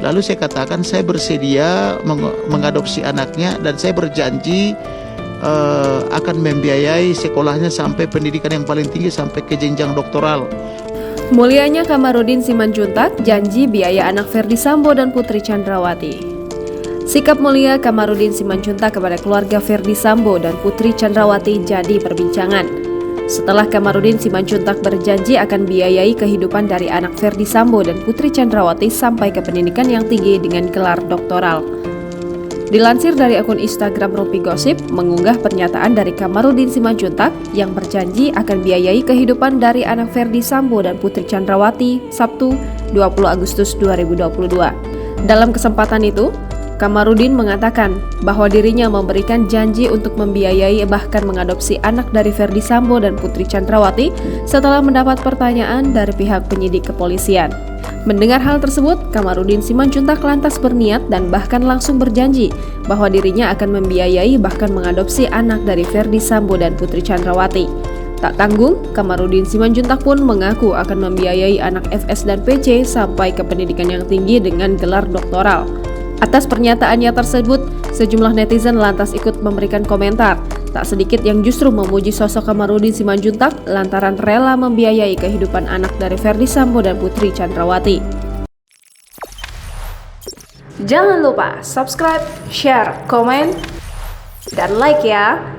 Lalu saya katakan saya bersedia mengadopsi anaknya dan saya berjanji akan membiayai sekolahnya sampai pendidikan yang paling tinggi sampai ke jenjang doktoral. Mulianya Kamarudin Simanjuntak janji biaya anak Ferdy Sambo dan Putri Chandrawati. Sikap mulia Kamarudin Simanjuntak kepada keluarga Ferdy Sambo dan Putri Chandrawati jadi perbincangan. Setelah Kamarudin Simanjuntak berjanji akan biayai kehidupan dari anak Ferdy Sambo dan Putri Chandrawati sampai ke pendidikan yang tinggi dengan gelar doktoral. Dilansir dari akun Instagram Rumpi Gosip, mengunggah pernyataan dari Kamarudin Simanjuntak yang berjanji akan biayai kehidupan dari anak Ferdy Sambo dan Putri Chandrawati Sabtu 20 Agustus 2022. Dalam kesempatan itu, Kamarudin mengatakan bahwa dirinya memberikan janji untuk membiayai bahkan mengadopsi anak dari Ferdy Sambo dan Putri Chandrawati setelah mendapat pertanyaan dari pihak penyidik kepolisian. Mendengar hal tersebut, Kamarudin Simanjuntak lantas berniat dan bahkan langsung berjanji bahwa dirinya akan membiayai bahkan mengadopsi anak dari Ferdy Sambo dan Putri Chandrawati. Tak tanggung, Kamarudin Simanjuntak pun mengaku akan membiayai anak FS dan PC sampai ke pendidikan yang tinggi dengan gelar doktoral. Atas pernyataannya tersebut, sejumlah netizen lantas ikut memberikan komentar. Tak sedikit yang justru memuji sosok Kamarudin Simanjuntak lantaran rela membiayai kehidupan anak dari Ferdy Sambo dan Putri Chandrawati. Jangan lupa subscribe, share, komen, dan like ya!